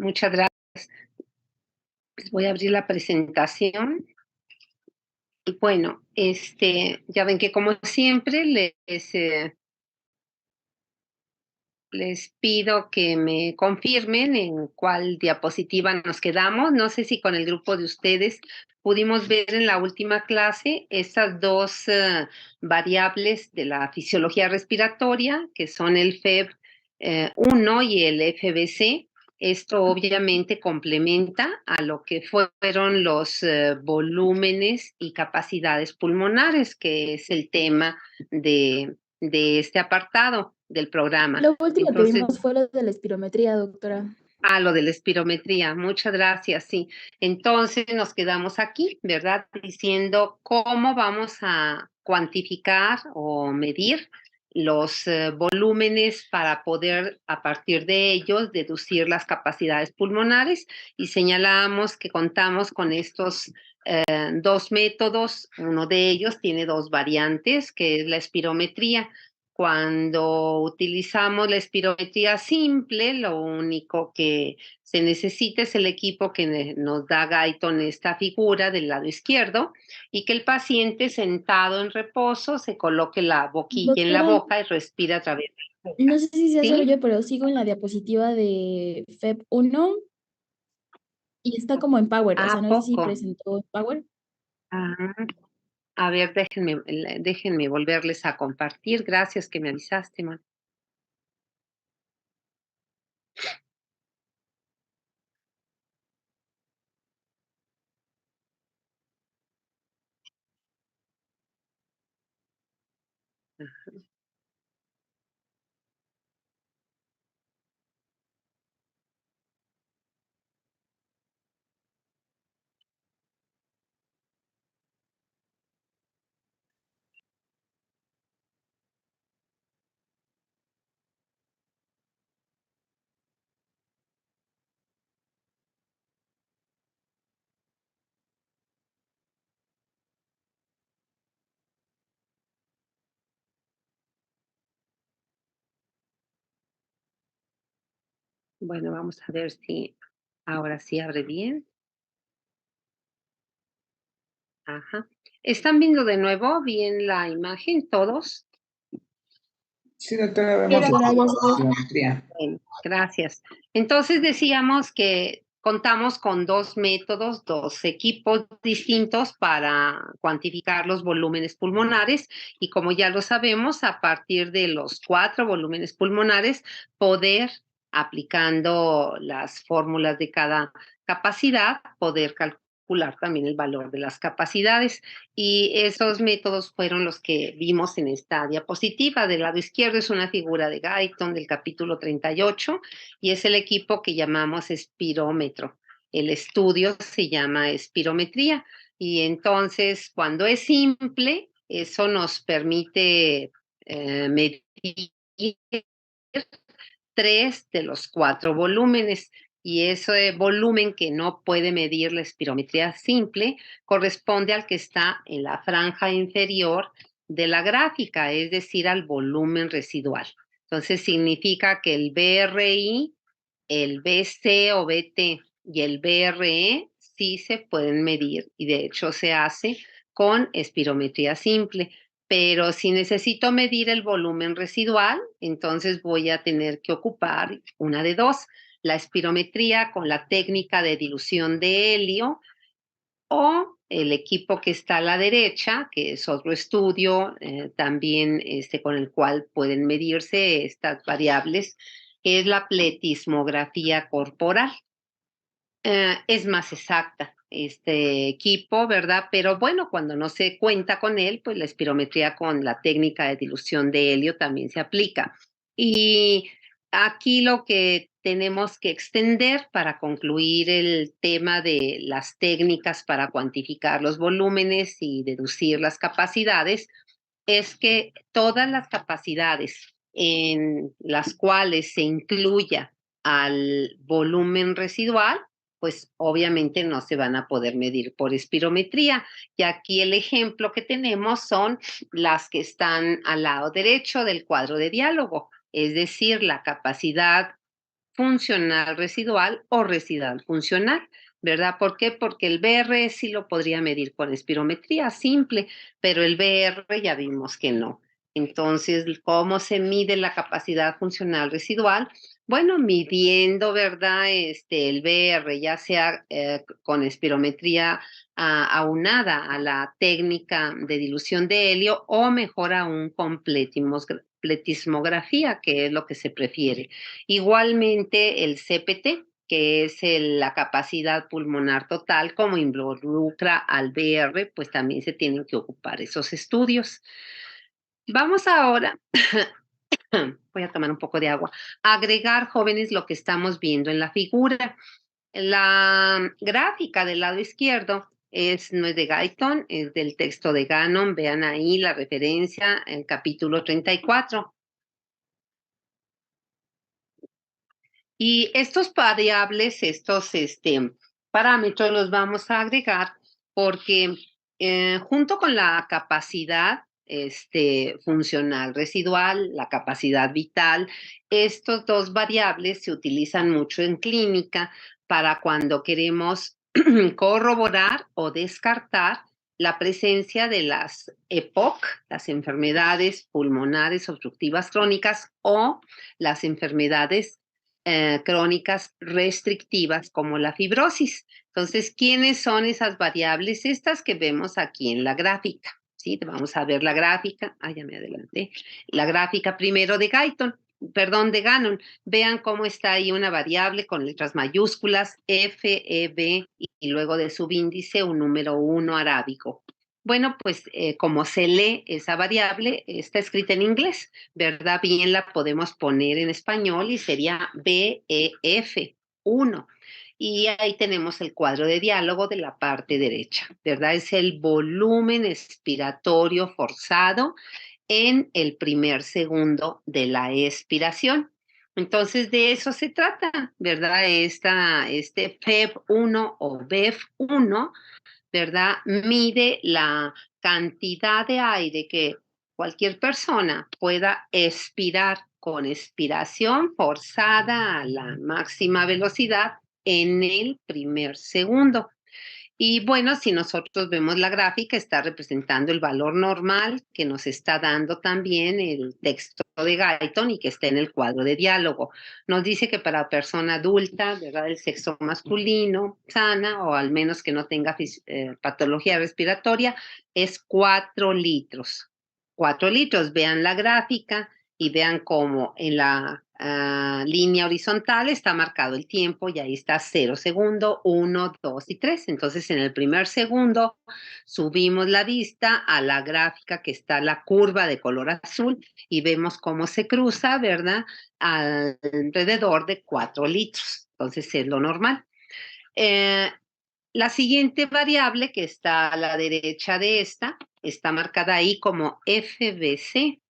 Muchas gracias. Pues voy a abrir la presentación. Y bueno, ya ven que como siempre les pido que me confirmen en cuál diapositiva nos quedamos. No sé si con el grupo de ustedes pudimos ver en la última clase estas dos variables de la fisiología respiratoria, que son el FEV1 y el FBC. Esto obviamente complementa a lo que fueron los volúmenes y capacidades pulmonares, que es el tema de este apartado del programa. Lo último que Entonces, vimos fue lo de la espirometría, doctora. lo de la espirometría. Muchas gracias, sí. Entonces nos quedamos aquí, ¿verdad? Diciendo cómo vamos a cuantificar o medir los volúmenes para poder, a partir de ellos, deducir las capacidades pulmonares, y señalamos que contamos con estos dos métodos. Uno de ellos tiene dos variantes, que es la espirometría. Cuando utilizamos la espirometría simple, lo único que se necesita es el equipo que nos da Guyton, esta figura del lado izquierdo, y que el paciente sentado en reposo se coloque la boquilla en la Doctora, boca y respira a través de la boca. no sé si sea solo ¿Sí? yo, pero sigo en la diapositiva de FEB1 y está como en Power, o sea, no sé si Poco. presentó en Power. Ah, a ver, déjenme volverles a compartir. Gracias que me avisaste, man. Bueno, vamos a ver si ahora sí abre bien. Ajá. ¿Están viendo de nuevo bien la imagen todos? Sí, doctora, vemos Doctora, ya la geometría. Bien, gracias. Entonces decíamos que contamos con dos métodos, dos equipos distintos para cuantificar los volúmenes pulmonares, y como ya lo sabemos, a partir de los 4 volúmenes pulmonares, poder, aplicando las fórmulas de cada capacidad, poder calcular también el valor de las capacidades. Y esos métodos fueron los que vimos en esta diapositiva. Del lado izquierdo es una figura de Guyton del capítulo 38 y es el equipo que llamamos espirómetro. El estudio se llama espirometría, y entonces cuando es simple, eso nos permite medir 3 de los 4 volúmenes, y ese volumen que no puede medir la espirometría simple corresponde al que está en la franja inferior de la gráfica, es decir, al volumen residual. Entonces significa que el BRI, el BC o BT y el BRE sí se pueden medir, y de hecho se hace con espirometría simple. Pero si necesito medir el volumen residual, entonces voy a tener que ocupar una de dos: la espirometría con la técnica de dilución de helio, o el equipo que está a la derecha, que es otro estudio también con el cual pueden medirse estas variables, que es la pletismografía corporal. Es más exacta este equipo, ¿verdad? Pero bueno, cuando no se cuenta con él, pues la espirometría con la técnica de dilución de helio también se aplica. Y aquí lo que tenemos que extender para concluir el tema de las técnicas para cuantificar los volúmenes y deducir las capacidades es que todas las capacidades en las cuales se incluya al volumen residual, pues obviamente no se van a poder medir por espirometría. Y aquí el ejemplo que tenemos son las que están al lado derecho del cuadro de diálogo, es decir, la capacidad funcional residual o residual funcional, ¿verdad? ¿Por qué? Porque el BR sí lo podría medir con espirometría simple, pero el BR ya vimos que no. Entonces, ¿cómo se mide la capacidad funcional residual? Bueno, midiendo, ¿verdad? El BR, ya sea con espirometría aunada a la técnica de dilución de helio o mejor aún con pletismografía, que es lo que se prefiere. Igualmente el CPT, que es la capacidad pulmonar total, como involucra al BR, pues también se tienen que ocupar esos estudios. Vamos ahora, voy a tomar un poco de agua, a agregar, jóvenes, lo que estamos viendo en la figura. La gráfica del lado izquierdo no es de Guyton, es del texto de Gannon. Vean ahí la referencia, el capítulo 34. Y estos variables, estos parámetros los vamos a agregar porque junto con la capacidad funcional residual, la capacidad vital, estos dos variables se utilizan mucho en clínica para cuando queremos corroborar o descartar la presencia de las EPOC, las enfermedades pulmonares obstructivas crónicas, o las enfermedades crónicas restrictivas como la fibrosis. Entonces, ¿quiénes son esas variables? Estas que vemos aquí en la gráfica. ¿Sí? Vamos a ver la gráfica. Ya me adelanté. La gráfica primero de Gannon. Vean cómo está ahí una variable con letras mayúsculas, F, E, B, y luego de subíndice un número 1 arábigo. Bueno, pues como se lee esa variable, está escrita en inglés, ¿verdad? Bien la podemos poner en español y sería BEF1. Y ahí tenemos el cuadro de diálogo de la parte derecha, ¿verdad? Es el volumen expiratorio forzado en el primer segundo de la expiración. Entonces, de eso se trata, ¿verdad? Este FEB1 o BEF1, ¿verdad? Mide la cantidad de aire que cualquier persona pueda expirar con expiración forzada a la máxima velocidad en el primer segundo. Y bueno, si nosotros vemos la gráfica, está representando el valor normal que nos está dando también el texto de Guyton y que está en el cuadro de diálogo. Nos dice que para persona adulta, ¿verdad?, del sexo masculino, sana, o al menos que no tenga patología respiratoria, es 4 litros. 4 litros. Vean la gráfica y vean cómo en la línea horizontal está marcado el tiempo y ahí está 0 segundo, 1, 2 y 3. Entonces, en el primer segundo subimos la vista a la gráfica que está la curva de color azul y vemos cómo se cruza, ¿verdad?, alrededor de 4 litros. Entonces, es lo normal. La siguiente variable que está a la derecha de esta está marcada ahí como FBC,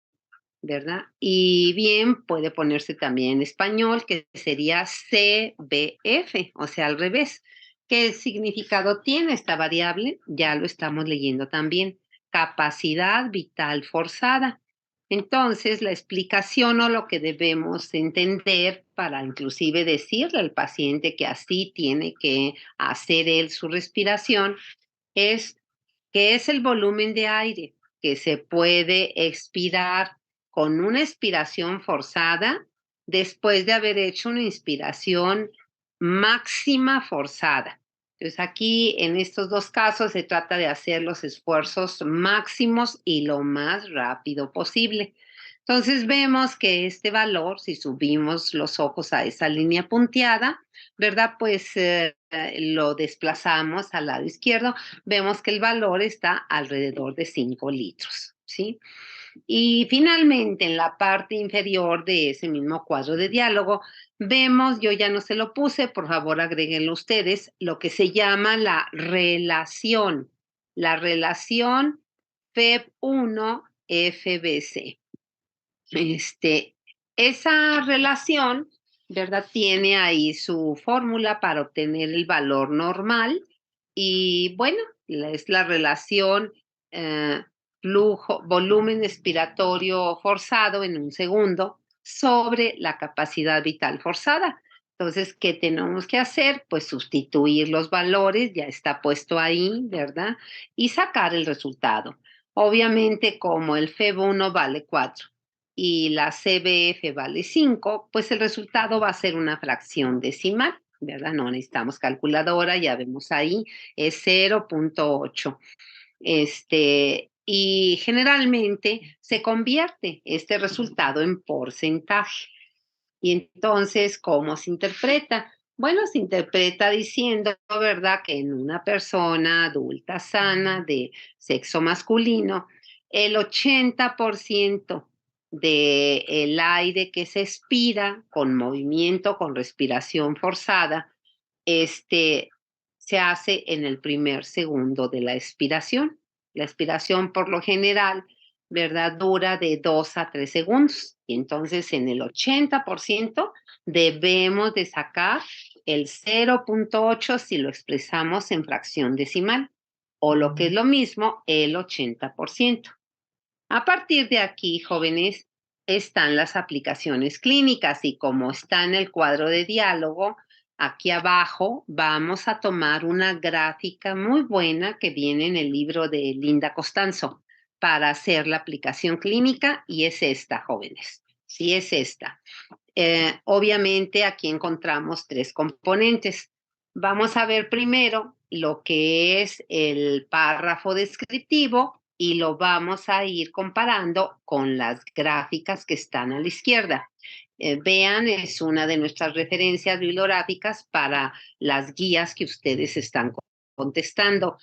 ¿verdad? Y bien, puede ponerse también en español, que sería CBF, o sea, al revés. ¿Qué significado tiene esta variable? Ya lo estamos leyendo también. Capacidad vital forzada. Entonces, la explicación o lo que debemos entender para inclusive decirle al paciente que así tiene que hacer él su respiración es que es el volumen de aire que se puede expirar con una expiración forzada después de haber hecho una inspiración máxima forzada. Entonces aquí en estos dos casos se trata de hacer los esfuerzos máximos y lo más rápido posible. Entonces vemos que este valor, si subimos los ojos a esa línea punteada, ¿verdad? Pues lo desplazamos al lado izquierdo, vemos que el valor está alrededor de 5 litros, ¿sí? Y finalmente, en la parte inferior de ese mismo cuadro de diálogo, vemos, yo ya no se lo puse, por favor agréguenlo ustedes, lo que se llama la relación FEB1-FBC. Esa relación, ¿verdad?, tiene ahí su fórmula para obtener el valor normal y bueno, es la relación volumen expiratorio forzado en un segundo sobre la capacidad vital forzada. Entonces, ¿qué tenemos que hacer? Pues sustituir los valores, ya está puesto ahí, ¿verdad? Y sacar el resultado. Obviamente, como el FEB1 vale 4 y la CBF vale 5, pues el resultado va a ser una fracción decimal, ¿verdad? No necesitamos calculadora, ya vemos ahí, es 0.8. Y generalmente se convierte este resultado en porcentaje. Y entonces, ¿cómo se interpreta? Bueno, se interpreta diciendo, ¿verdad?, que en una persona adulta sana de sexo masculino, el 80% del aire que se expira con movimiento, con respiración forzada, se hace en el primer segundo de la expiración. La expiración, por lo general, ¿verdad?, dura de 2 a 3 segundos. Y entonces, en el 80% debemos de sacar el 0.8 si lo expresamos en fracción decimal, o lo que es lo mismo, el 80%. A partir de aquí, jóvenes, están las aplicaciones clínicas y como está en el cuadro de diálogo, aquí abajo vamos a tomar una gráfica muy buena que viene en el libro de Linda Costanzo para hacer la aplicación clínica y es esta, jóvenes. Sí, es esta. Obviamente aquí encontramos 3 componentes. Vamos a ver primero lo que es el párrafo descriptivo y lo vamos a ir comparando con las gráficas que están a la izquierda. Vean, es una de nuestras referencias bibliográficas para las guías que ustedes están contestando.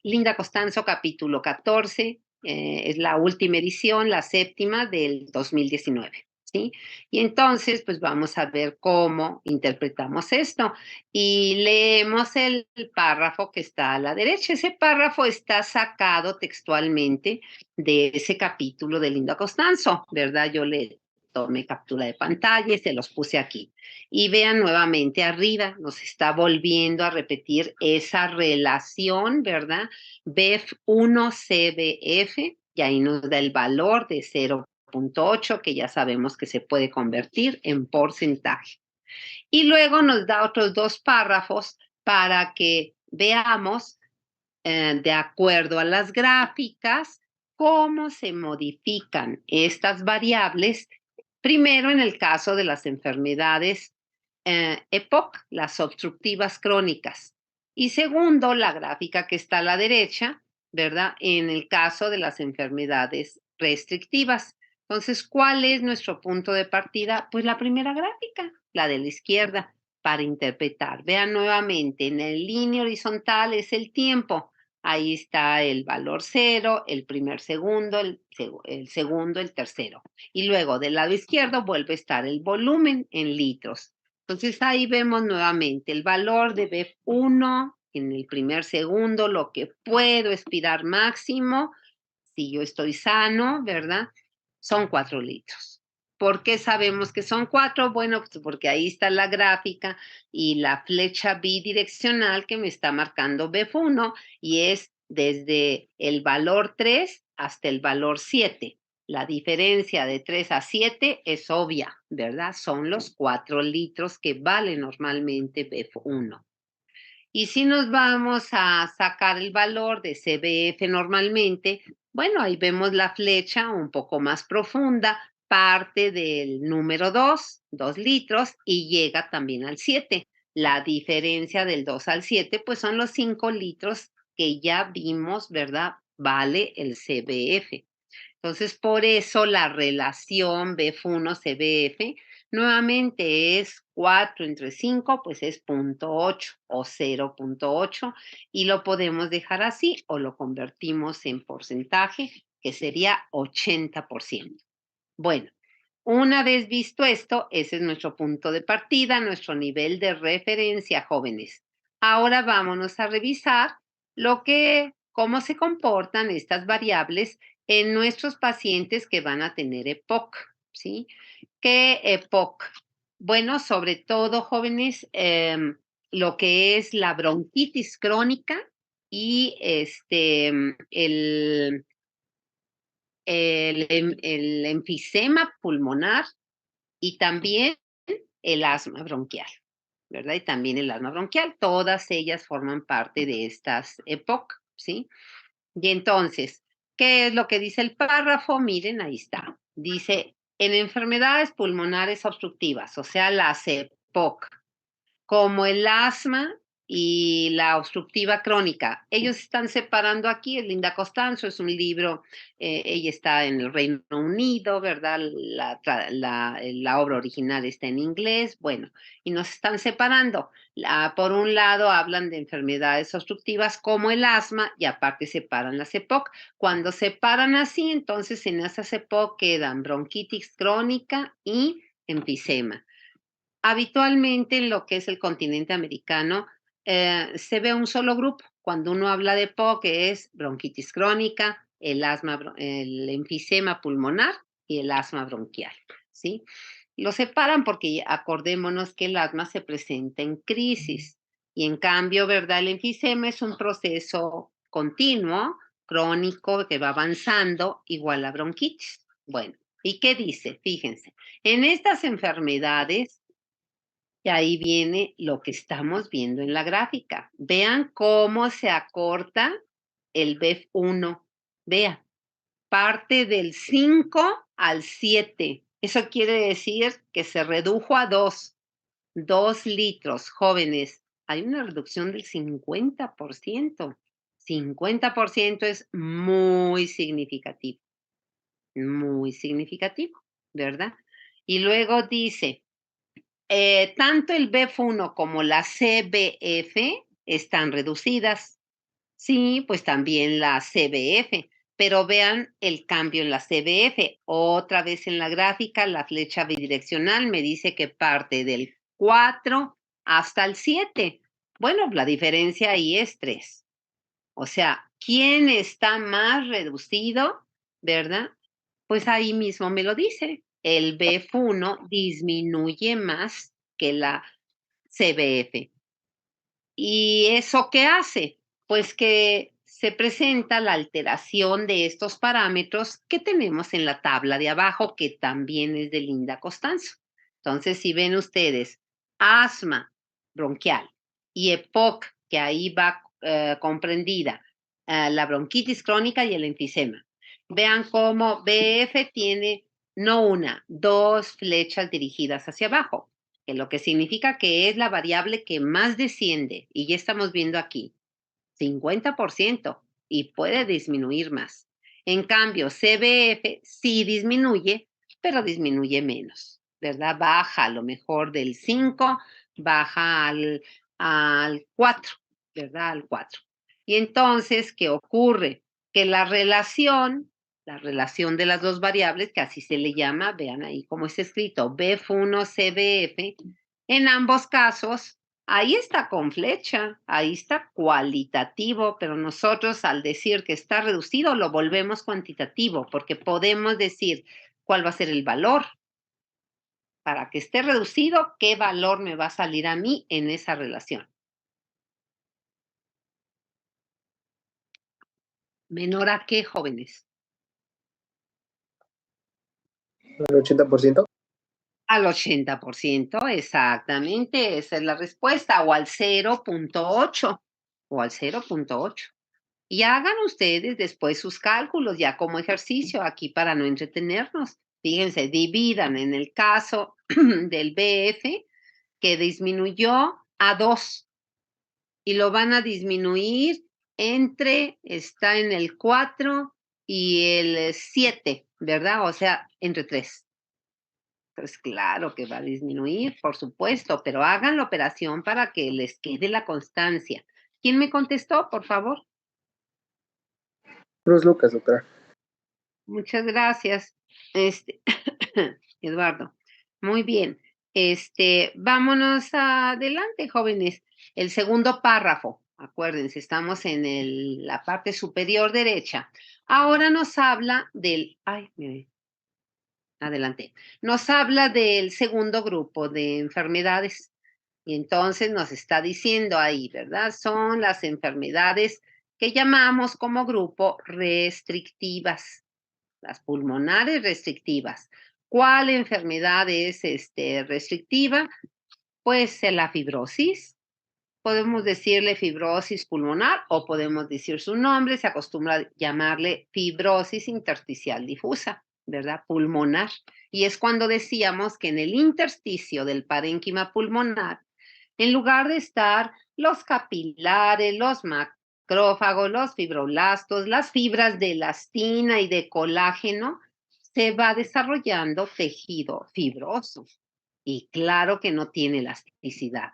Linda Costanzo, capítulo 14, es la última edición, la 7ª del 2019. ¿Sí? Y entonces, pues vamos a ver cómo interpretamos esto. Y leemos el párrafo que está a la derecha. Ese párrafo está sacado textualmente de ese capítulo de Linda Costanzo, ¿verdad? Yo le tomé captura de pantalla y se los puse aquí. Y vean nuevamente arriba, nos está volviendo a repetir esa relación, ¿verdad? BEF1-CBF, y ahí nos da el valor de 0.8, que ya sabemos que se puede convertir en porcentaje. Y luego nos da otros 2 párrafos para que veamos, de acuerdo a las gráficas, cómo se modifican estas variables. Primero, en el caso de las enfermedades EPOC, las obstructivas crónicas. Y segundo, la gráfica que está a la derecha, ¿verdad? En el caso de las enfermedades restrictivas. Entonces, ¿cuál es nuestro punto de partida? Pues la primera gráfica, la de la izquierda, para interpretar. Vean nuevamente, en el línea horizontal es el tiempo. Ahí está el valor 0, el primer segundo, el segundo, el tercero. Y luego del lado izquierdo vuelve a estar el volumen en litros. Entonces ahí vemos nuevamente el valor de BEF1 en el primer segundo, lo que puedo expirar máximo, si yo estoy sano, ¿verdad? Son 4 litros. ¿Por qué sabemos que son 4? Bueno, pues porque ahí está la gráfica y la flecha bidireccional que me está marcando BEF1 y es desde el valor 3 hasta el valor 7. La diferencia de 3 a 7 es obvia, ¿verdad? Son los 4 litros que vale normalmente BEF1. Y si nos vamos a sacar el valor de CBF normalmente, bueno, ahí vemos la flecha un poco más profunda, parte del número 2, 2 litros, y llega también al 7. La diferencia del 2 al 7, pues son los 5 litros que ya vimos, ¿verdad? Vale el CBF. Entonces, por eso la relación BEF1-CBF nuevamente es 4 entre 5, pues es 0.8 o 0.8 y lo podemos dejar así o lo convertimos en porcentaje, que sería 80%. Bueno, una vez visto esto, ese es nuestro punto de partida, nuestro nivel de referencia, jóvenes. Ahora vámonos a revisar cómo se comportan estas variables en nuestros pacientes que van a tener EPOC, ¿sí? ¿Qué EPOC? Bueno, sobre todo, jóvenes, lo que es la bronquitis crónica y el enfisema pulmonar y también el asma bronquial, ¿verdad? Y también el asma bronquial, todas ellas forman parte de estas EPOC, ¿sí? Y entonces, ¿qué es lo que dice el párrafo? Miren, ahí está. Dice, en enfermedades pulmonares obstructivas, o sea, las EPOC, como el asma y la obstructiva crónica. Ellos están separando aquí, es Linda Costanzo, es un libro, ella está en el Reino Unido, ¿verdad? La obra original está en inglés, bueno, y nos están separando. Por un lado hablan de enfermedades obstructivas como el asma y aparte separan las EPOC. Cuando separan así, entonces en esas EPOC quedan bronquitis crónica y enfisema. Habitualmente en lo que es el continente americano se ve un solo grupo. Cuando uno habla de EPOC es bronquitis crónica, el asma, el enfisema pulmonar y el asma bronquial, ¿sí? Lo separan porque acordémonos que el asma se presenta en crisis y en cambio, ¿verdad? El enfisema es un proceso continuo, crónico, que va avanzando, igual a bronquitis. Bueno, ¿y qué dice? Fíjense, en estas enfermedades y ahí viene lo que estamos viendo en la gráfica. Vean cómo se acorta el BEF1. Vean, parte del 5 al 7. Eso quiere decir que se redujo a 2. 2 litros, jóvenes. Hay una reducción del 50%. 50% es muy significativo. Muy significativo, ¿verdad? Y luego dice, tanto el BEF1 como la CBF están reducidas. Sí, pues también la CBF, pero vean el cambio en la CBF. Otra vez en la gráfica, la flecha bidireccional me dice que parte del 4 hasta el 7. Bueno, la diferencia ahí es 3. O sea, ¿quién está más reducido? ¿Verdad? Pues ahí mismo me lo dice. El BEF1 disminuye más que la CBF. ¿Y eso qué hace? Pues que se presenta la alteración de estos parámetros que tenemos en la tabla de abajo, que también es de Linda Costanzo. Entonces, si ven ustedes asma bronquial y EPOC, que ahí va comprendida la bronquitis crónica y el enfisema. Vean cómo BF tiene no una, 2 flechas dirigidas hacia abajo, que lo que significa que es la variable que más desciende, y ya estamos viendo aquí, 50%, y puede disminuir más. En cambio, CBF sí disminuye, pero disminuye menos, ¿verdad? Baja a lo mejor del 5, baja al 4, ¿verdad? Al 4. Y entonces, ¿qué ocurre? Que la relación de las dos variables, que así se le llama, vean ahí cómo está escrito, BEF1, CBF, en ambos casos, ahí está con flecha, ahí está cualitativo, pero nosotros al decir que está reducido lo volvemos cuantitativo, porque podemos decir cuál va a ser el valor. Para que esté reducido, ¿qué valor me va a salir a mí en esa relación? ¿Menor a qué, jóvenes? ¿Al 80%? Al 80%, exactamente, esa es la respuesta, o al 0.8, o al 0.8. Y hagan ustedes después sus cálculos ya como ejercicio aquí para no entretenernos. Fíjense, dividan en el caso del BF que disminuyó a 2 y lo van a disminuir está en el 4 y el 7, ¿verdad? O sea, entre 3. Pues claro que va a disminuir, por supuesto, pero hagan la operación para que les quede la constancia. ¿Quién me contestó, por favor? Cruz Lucas, doctora. Muchas gracias, Eduardo. Muy bien. Vámonos adelante, jóvenes. El segundo párrafo, acuérdense, estamos en la parte superior derecha. Ahora nos habla adelante. Nos habla del segundo grupo de enfermedades. Y entonces nos está diciendo ahí, ¿verdad? Son las enfermedades que llamamos como grupo restrictivas. Las pulmonares restrictivas. ¿Cuál enfermedad es restrictiva? Pues la fibrosis. Podemos decirle fibrosis pulmonar o podemos decir su nombre, se acostumbra a llamarle fibrosis intersticial difusa, ¿verdad? Pulmonar. Y es cuando decíamos que en el intersticio del parénquima pulmonar, en lugar de estar los capilares, los macrófagos, los fibroblastos, las fibras de elastina y de colágeno, se va desarrollando tejido fibroso. Y claro que no tiene elasticidad.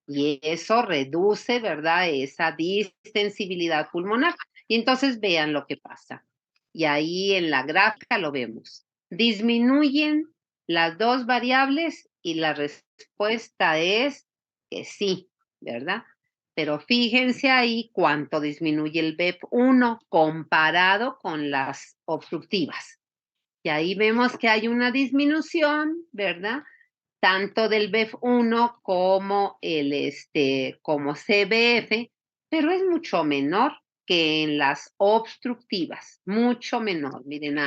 Y eso reduce, ¿verdad?, esa distensibilidad pulmonar. Y entonces vean lo que pasa. Y ahí en la gráfica lo vemos. Disminuyen las dos variables y la respuesta es que sí, ¿verdad? Pero fíjense ahí cuánto disminuye el BEP1 comparado con las obstructivas. Y ahí vemos que hay una disminución, ¿verdad?, tanto del BEF1 como como CBF, pero es mucho menor que en las obstructivas, mucho menor. Miren,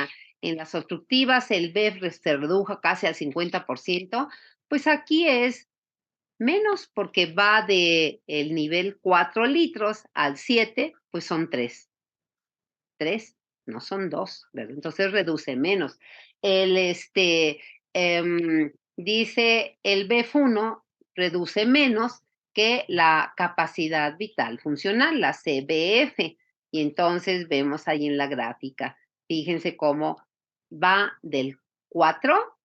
en las obstructivas el BEF se redujo casi al 50%, pues aquí es menos porque va de el nivel 4 litros al 7, pues son 3. 3, no son 2, ¿verdad? Entonces reduce menos. Dice el BEF1 reduce menos que la capacidad vital funcional, la CBF. Y entonces vemos ahí en la gráfica, fíjense cómo va del 4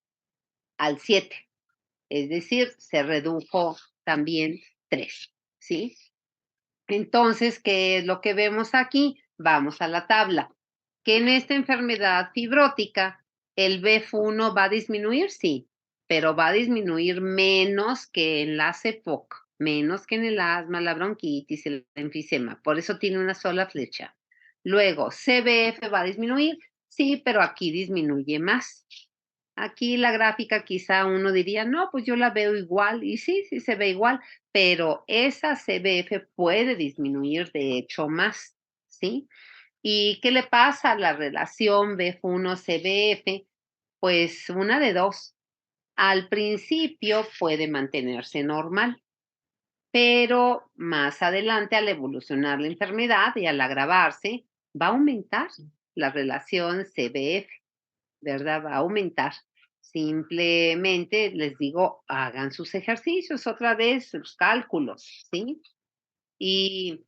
al 7. Es decir, se redujo también 3, ¿sí? Entonces, ¿qué es lo que vemos aquí? Vamos a la tabla. Que en esta enfermedad fibrótica, el BEF1 va a disminuir, sí, pero va a disminuir menos que en la CEPOC, menos que en el asma, la bronquitis, el enfisema. Por eso tiene una sola flecha. Luego, CBF va a disminuir, sí, pero aquí disminuye más. Aquí la gráfica quizá uno diría, no, pues yo la veo igual, y sí, sí se ve igual, pero esa CBF puede disminuir de hecho más, ¿sí? ¿Y qué le pasa a la relación BEF1-CBF? Pues una de dos. Al principio puede mantenerse normal, pero más adelante al evolucionar la enfermedad y al agravarse, va a aumentar la relación CBF, ¿verdad? Va a aumentar. Simplemente les digo, hagan sus ejercicios otra vez, sus cálculos, ¿sí? Y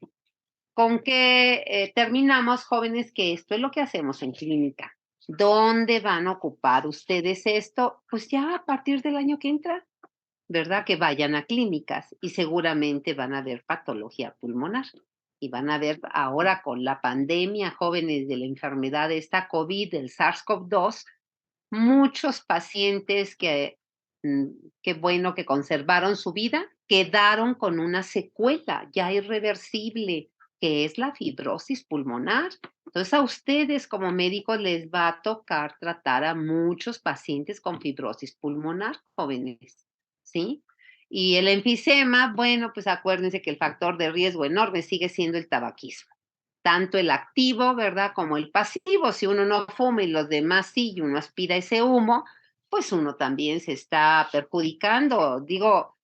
con qué terminamos, jóvenes, que esto es lo que hacemos en clínica. ¿Dónde van a ocupar ustedes esto? Pues ya a partir del año que entra, ¿verdad? Que vayan a clínicas y seguramente van a ver patología pulmonar. Y van a ver ahora con la pandemia, jóvenes, de la enfermedad de esta COVID, del SARS-CoV-2, muchos pacientes que, qué bueno que conservaron su vida, quedaron con una secuela ya irreversible, que es la fibrosis pulmonar. Entonces a ustedes como médicos les va a tocar tratar a muchos pacientes con fibrosis pulmonar, jóvenes, ¿sí? Y el enfisema, bueno, pues acuérdense que el factor de riesgo enorme sigue siendo el tabaquismo. Tanto el activo, ¿verdad?, como el pasivo. Si uno no fuma y los demás sí, y uno aspira ese humo, pues uno también se está perjudicando. Digo,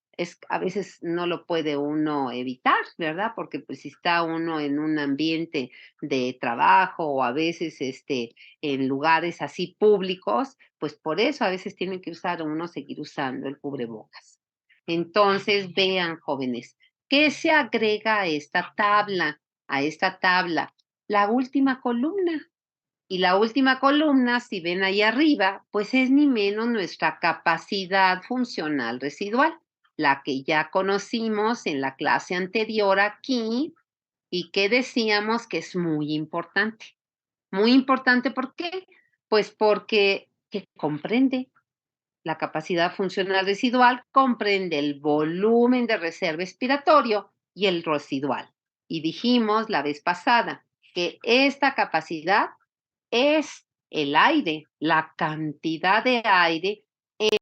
a veces no lo puede uno evitar, ¿verdad? Porque pues si está uno en un ambiente de trabajo o a veces en lugares así públicos, pues por eso a veces tienen que seguir usando el cubrebocas. Entonces, vean, jóvenes, ¿qué se agrega a esta tabla? La última columna. Y la última columna, si ven ahí arriba, pues es ni menos nuestra capacidad funcional residual, la que ya conocimos en la clase anterior aquí y que decíamos que es muy importante. Muy importante, ¿por qué? Pues porque que comprende la capacidad funcional residual, comprende el volumen de reserva expiratorio y el residual. Y dijimos la vez pasada que esta capacidad es el aire, la cantidad de aire